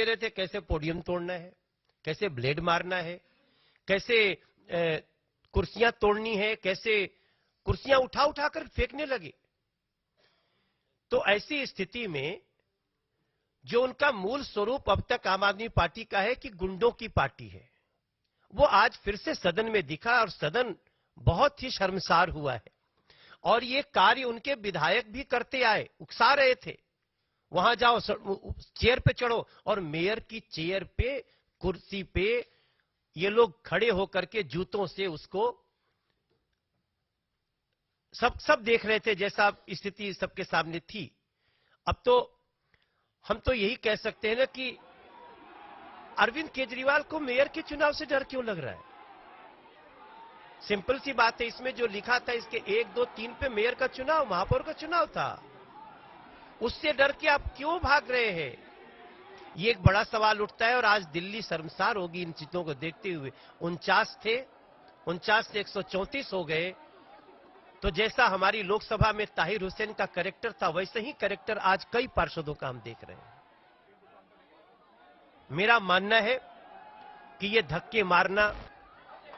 रहे थे कैसे पोडियम तोड़ना है, कैसे ब्लेड मारना है, कैसे कुर्सियां तोड़नी है, कैसे कुर्सियां उठा उठाकर फेंकने लगे। तो ऐसी स्थिति में जो उनका मूल स्वरूप अब तक आम आदमी पार्टी का है कि गुंडों की पार्टी है, वो आज फिर से सदन में दिखा और सदन बहुत ही शर्मसार हुआ है। और ये कार्य उनके विधायक भी करते आए, उकसा रहे थे, वहां जाओ, चेयर पे चढ़ो, और मेयर की चेयर पे, कुर्सी पे ये लोग खड़े होकर के जूतों से उसको सब देख रहे थे, जैसा स्थिति सबके सामने थी। अब तो हम तो यही कह सकते हैं ना कि अरविंद केजरीवाल को मेयर के चुनाव से डर क्यों लग रहा है? सिंपल सी बात है, इसमें जो लिखा था इसके 1, 2, 3 पे मेयर का चुनाव, महापौर का चुनाव था, उससे डर के आप क्यों भाग रहे हैं? ये एक बड़ा सवाल उठता है। और आज दिल्ली शर्मसार होगी इन चीजों को देखते हुए। 49 थे, 49 से 134 हो गए। तो जैसा हमारी लोकसभा में ताहिर हुसैन का कैरेक्टर था, वैसे ही कैरेक्टर आज कई पार्षदों का हम देख रहे हैं। मेरा मानना है कि ये धक्के मारना,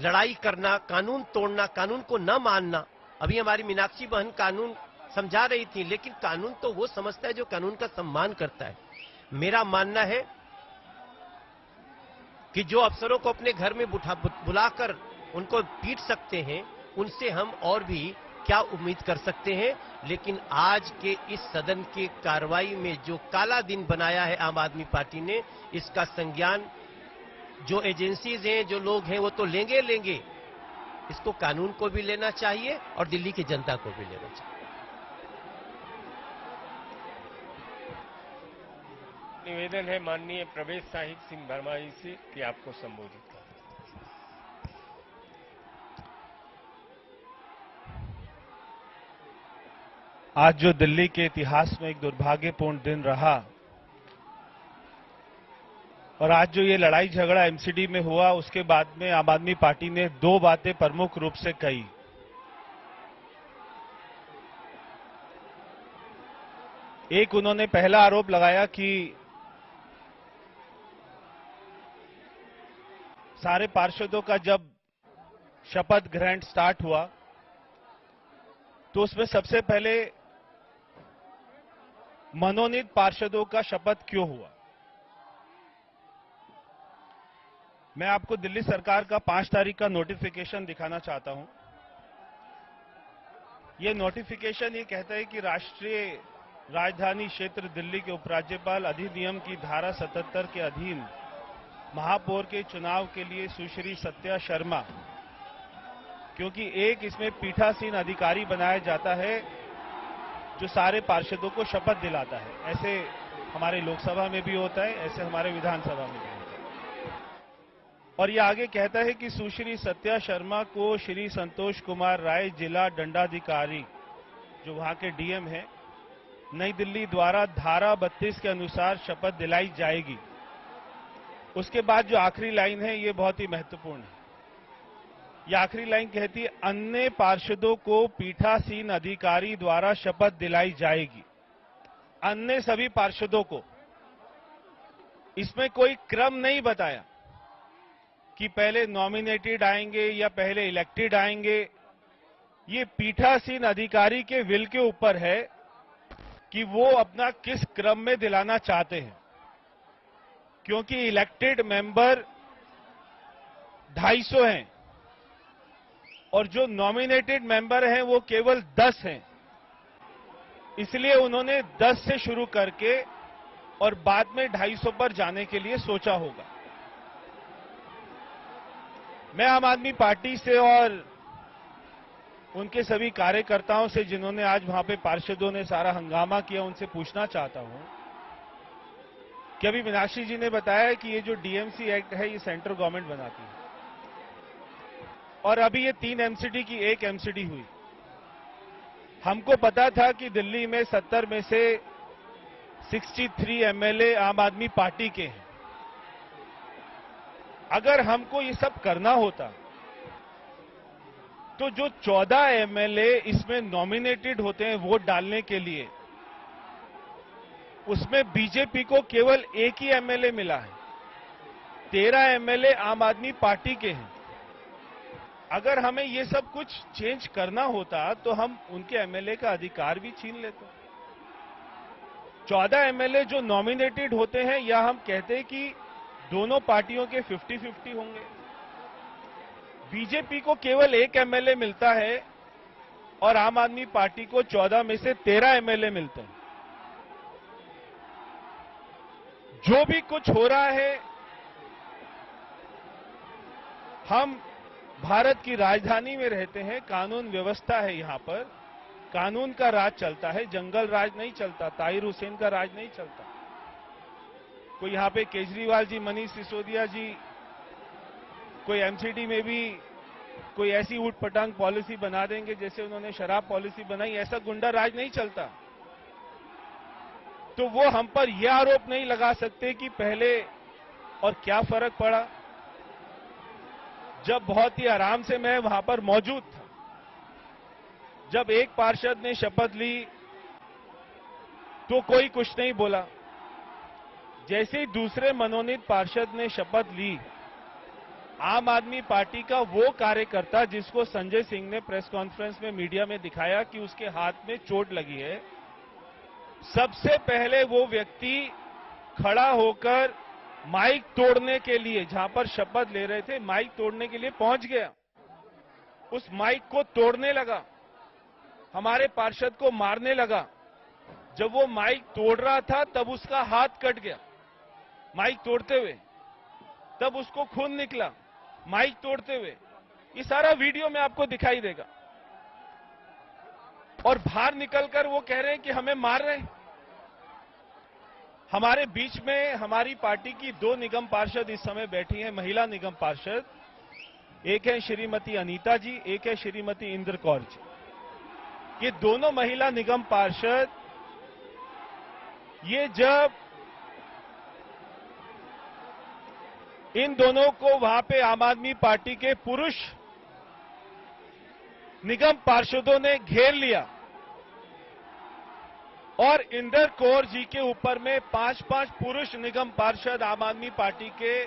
लड़ाई करना, कानून तोड़ना, कानून को न मानना, अभी हमारी मीनाक्षी बहन कानून समझा रही थी, लेकिन कानून तो वो समझता है जो कानून का सम्मान करता है। मेरा मानना है कि जो अफसरों को अपने घर में बुलाकर उनको पीट सकते हैं, उनसे हम और भी क्या उम्मीद कर सकते हैं। लेकिन आज के इस सदन की कार्रवाई में जो काला दिन बनाया है आम आदमी पार्टी ने, इसका संज्ञान जो एजेंसीज हैं, जो लोग हैं, वो तो लेंगे। इसको कानून को भी लेना चाहिए और दिल्ली की जनता को भी लेना चाहिए। निवेदन है माननीय प्रवेश साहिब सिंह वर्मा जी से कि आपको संबोधित करें। आज जो दिल्ली के इतिहास में एक दुर्भाग्यपूर्ण दिन रहा, और आज जो ये लड़ाई झगड़ा एमसीडी में हुआ, उसके बाद में आम आदमी पार्टी ने 2 बातें प्रमुख रूप से कही। एक, उन्होंने पहला आरोप लगाया कि सारे पार्षदों का जब शपथ ग्रहण स्टार्ट हुआ तो उसमें सबसे पहले मनोनीत पार्षदों का शपथ क्यों हुआ। मैं आपको दिल्ली सरकार का 5 तारीख का नोटिफिकेशन दिखाना चाहता हूं। यह नोटिफिकेशन ये कहता है कि राष्ट्रीय राजधानी क्षेत्र दिल्ली के उपराज्यपाल अधिनियम की धारा 77 के अधीन महापौर के चुनाव के लिए सुश्री सत्या शर्मा, क्योंकि एक इसमें पीठासीन अधिकारी बनाया जाता है जो सारे पार्षदों को शपथ दिलाता है। ऐसे हमारे लोकसभा में भी होता है, ऐसे हमारे विधानसभा में भी होता है। और यह आगे कहता है कि सुश्री सत्या शर्मा को श्री संतोष कुमार राय, जिला दंडाधिकारी, जो वहां के डीएम हैं, नई दिल्ली द्वारा धारा 32 के अनुसार शपथ दिलाई जाएगी। उसके बाद जो आखिरी लाइन है, ये बहुत ही महत्वपूर्ण है। यह आखिरी लाइन कहती है, अन्य पार्षदों को पीठासीन अधिकारी द्वारा शपथ दिलाई जाएगी। अन्य सभी पार्षदों को, इसमें कोई क्रम नहीं बताया कि पहले नॉमिनेटेड आएंगे या पहले इलेक्टेड आएंगे। ये पीठासीन अधिकारी के विल के ऊपर है कि वो अपना किस क्रम में दिलाना चाहते हैं, क्योंकि इलेक्टेड मेंबर 250 हैं और जो नॉमिनेटेड मेंबर हैं वो केवल 10 हैं। इसलिए उन्होंने 10 से शुरू करके और बाद में 250 पर जाने के लिए सोचा होगा। मैं आम आदमी पार्टी से और उनके सभी कार्यकर्ताओं से, जिन्होंने आज वहां पे पार्षदों ने सारा हंगामा किया, उनसे पूछना चाहता हूं कि अभी मीनाक्षी जी ने बताया कि ये जो डीएमसी एक्ट है, ये सेंट्रल गवर्नमेंट बनाती है, और अभी ये 3 एमसीडी की 1 एमसीडी हुई। हमको पता था कि दिल्ली में 70 में से 63 एमएलए आम आदमी पार्टी के हैं। अगर हमको ये सब करना होता तो जो 14 एमएलए इसमें नॉमिनेटेड होते हैं वोट डालने के लिए, उसमें बीजेपी को केवल एक ही एमएलए मिला है, 13 एमएलए आम आदमी पार्टी के हैं। अगर हमें ये सब कुछ चेंज करना होता तो हम उनके एमएलए का अधिकार भी छीन लेते। 14 एमएलए जो नॉमिनेटेड होते हैं, या हम कहते हैं कि दोनों पार्टियों के 50-50 होंगे। बीजेपी को केवल एक एमएलए मिलता है और आम आदमी पार्टी को 14 में से 13 एमएलए मिलते हैं। जो भी कुछ हो रहा है, हम भारत की राजधानी में रहते हैं, कानून व्यवस्था है, यहां पर कानून का राज चलता है, जंगल राज नहीं चलता, ताहिर हुसैन का राज नहीं चलता। कोई यहां पे केजरीवाल जी, मनीष सिसोदिया जी, कोई एमसीडी में भी कोई ऐसी ऊट पटांग पॉलिसी बना देंगे जैसे उन्होंने शराब पॉलिसी बनाई, ऐसा गुंडा राज नहीं चलता। तो वो हम पर यह आरोप नहीं लगा सकते कि पहले और क्या फर्क पड़ा। जब बहुत ही आराम से मैं वहां पर मौजूद था, जब एक पार्षद ने शपथ ली तो कोई कुछ नहीं बोला। जैसे ही दूसरे मनोनीत पार्षद ने शपथ ली, आम आदमी पार्टी का वो कार्यकर्ता जिसको संजय सिंह ने प्रेस कॉन्फ्रेंस में मीडिया में दिखाया कि उसके हाथ में चोट लगी है, सबसे पहले वो व्यक्ति खड़ा होकर माइक तोड़ने के लिए, जहां पर शपथ ले रहे थे, माइक तोड़ने के लिए पहुंच गया। उस माइक को तोड़ने लगा, हमारे पार्षद को मारने लगा। जब वो माइक तोड़ रहा था तब उसका हाथ कट गया माइक तोड़ते हुए, तब उसको खून निकला माइक तोड़ते हुए। ये सारा वीडियो में आपको दिखाई देगा। और बाहर निकलकर वो कह रहे हैं कि हमें मार रहे हैं। हमारे बीच में हमारी पार्टी की 2 निगम पार्षद इस समय बैठी हैं, महिला निगम पार्षद। एक है श्रीमती अनीता जी, एक है श्रीमती इंद्र कौर जी। ये दोनों महिला निगम पार्षद, ये जब इन दोनों को वहां पे आम आदमी पार्टी के पुरुष निगम पार्षदों ने घेर लिया और इंदर कौर जी के ऊपर में 5-5 पुरुष निगम पार्षद आम आदमी पार्टी के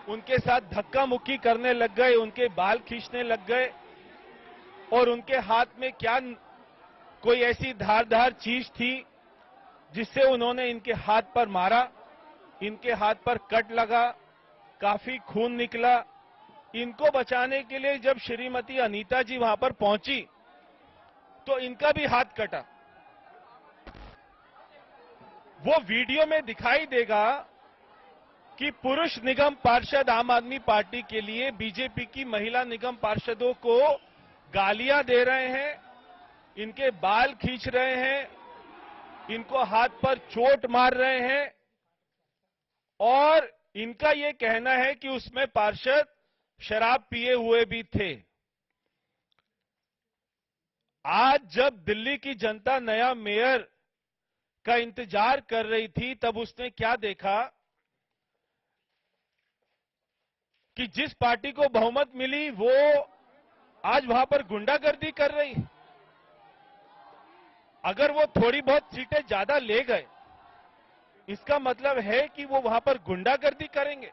उनके साथ धक्का मुक्की करने लग गए, उनके बाल खींचने लग गए और उनके हाथ में क्या कोई ऐसी धारदार चीज थी जिससे उन्होंने इनके हाथ पर मारा। इनके हाथ पर कट लगा, काफी खून निकला। इनको बचाने के लिए जब श्रीमती अनीता जी वहां पर पहुंची तो इनका भी हाथ कटा। वो वीडियो में दिखाई देगा कि पुरुष निगम पार्षद आम आदमी पार्टी के लिए बीजेपी की महिला निगम पार्षदों को गालियां दे रहे हैं, इनके बाल खींच रहे हैं, इनको हाथ पर चोट मार रहे हैं और इनका यह कहना है कि उसमें पार्षद शराब पिए हुए भी थे। आज जब दिल्ली की जनता नया मेयर का इंतजार कर रही थी, तब उसने क्या देखा कि जिस पार्टी को बहुमत मिली वो आज वहां पर गुंडागर्दी कर रही। अगर वो थोड़ी बहुत सीटें ज्यादा ले गए, इसका मतलब है कि वो वहां पर गुंडागर्दी करेंगे।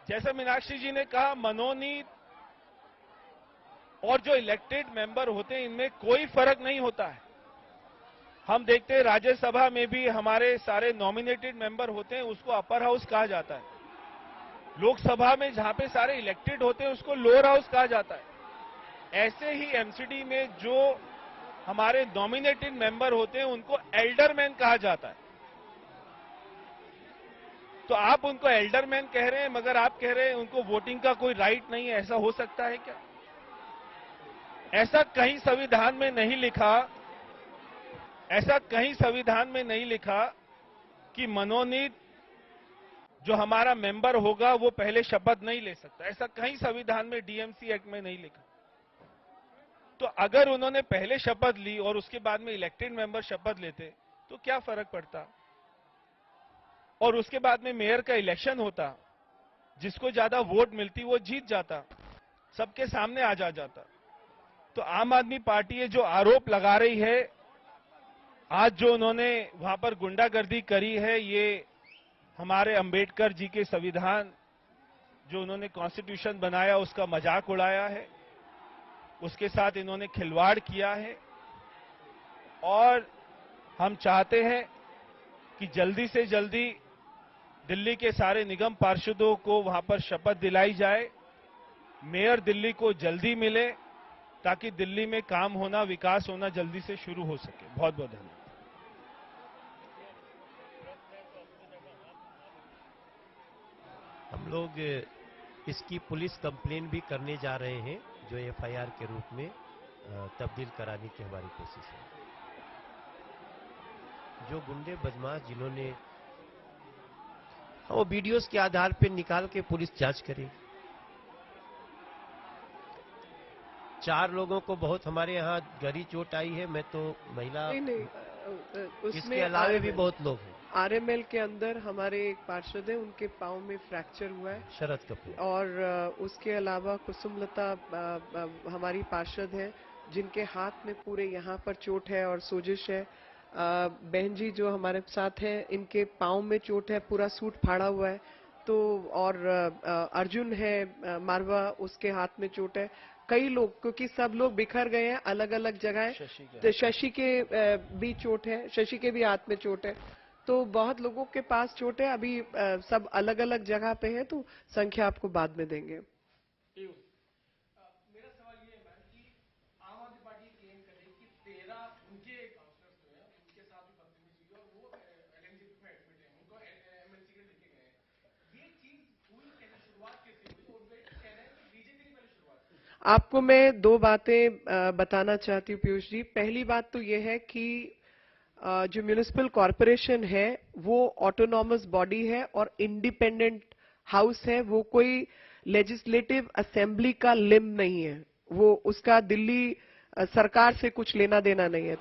जैसे मीनाक्षी जी ने कहा, मनोनीत और जो इलेक्टेड मेंबर होते हैं इनमें कोई फर्क नहीं होता है। हम देखते हैं राज्यसभा में भी हमारे सारे नॉमिनेटेड मेंबर होते हैं, उसको अपर हाउस कहा जाता है। लोकसभा में जहां पे सारे इलेक्टेड होते हैं उसको लोअर हाउस कहा जाता है। ऐसे ही एमसीडी में जो हमारे नॉमिनेटेड मेंबर होते हैं उनको एल्डरमैन कहा जाता है। तो आप उनको एल्डरमैन कह रहे हैं, मगर आप कह रहे हैं उनको वोटिंग का कोई राइट नहीं है। ऐसा हो सकता है क्या? ऐसा कहीं संविधान में नहीं लिखा, ऐसा कहीं संविधान में नहीं लिखा कि मनोनीत जो हमारा मेंबर होगा वो पहले शपथ नहीं ले सकता। ऐसा कहीं संविधान में, डीएमसी एक्ट में नहीं लिखा। तो अगर उन्होंने पहले शपथ ली और उसके बाद में इलेक्टेड मेंबर शपथ लेते तो क्या फर्क पड़ता? और उसके बाद में मेयर का इलेक्शन होता, जिसको ज्यादा वोट मिलती वो जीत जाता, सबके सामने आ जाता। तो आम आदमी पार्टी ये जो आरोप लगा रही है, आज जो उन्होंने वहां पर गुंडागर्दी करी है, ये हमारे अंबेडकर जी के संविधान जो उन्होंने कॉन्स्टिट्यूशन बनाया उसका मजाक उड़ाया है, उसके साथ इन्होंने खिलवाड़ किया है। और हम चाहते हैं कि जल्दी से जल्दी दिल्ली के सारे निगम पार्षदों को वहां पर शपथ दिलाई जाए, मेयर दिल्ली को जल्दी मिले, ताकि दिल्ली में काम होना, विकास होना जल्दी से शुरू हो सके। बहुत बहुत धन्यवाद। हम लोग इसकी पुलिस कंप्लेन भी करने जा रहे हैं, जो एफआईआर के रूप में तब्दील कराने की हमारी कोशिश है। जो गुंडे बदमाश जिन्होंने, वो वीडियोस के आधार पर निकाल के पुलिस जांच करेगी। 4 लोगों को बहुत हमारे यहाँ गहरी चोट आई है। मैं तो महिला इसके अलावा भी बहुत लोग हैं। आरएमएल के अंदर हमारे एक पार्षद हैं, उनके पांव में फ्रैक्चर हुआ है। शरद कपूर। और उसके अलावा कुसुमलता हमारी पार्षद है, जिनके हाथ में पूरे यहाँ पर चोट है और सोजिश है। बहन जी जो हमारे साथ हैं, इनके पांव में चोट है, पूरा सूट फाड़ा हुआ है। तो और अर्जुन है मारवा, उसके हाथ में चोट है। कई लोग, क्योंकि सब लोग बिखर गए हैं अलग अलग जगह। तो शशि के भी चोट है, शशि के भी हाथ में चोट है। तो बहुत लोगों के पास चोट है। अभी सब अलग अलग जगह पे है, तो संख्या आपको बाद में देंगे। मेरा सवाल ये है मैम कि आम आदमी पार्टी क्लेम कर रही है कि 13 उनके काउंसलर्स जो है उनके साथ भी बदतमीजी हुई और वो एलएनजेपी में एडमिट है, उनको एमएलसी के लेके गए हैं। ये चीज हुई कैसे, शुरुआत कैसे हुई? और वे कह रहे हैं कि बीजेपी ने पहले शुरुआत की। आपको मैं 2 बातें बताना चाहती हूँ पीयूष जी। पहली बात तो ये है कि जो म्युनिसिपल कॉरपोरेशन है वो ऑटोनॉमस बॉडी है और इंडिपेंडेंट हाउस है। वो कोई लेजिस्लेटिव असेंबली का लिम्ब नहीं है। वो उसका दिल्ली सरकार से कुछ लेना देना नहीं है।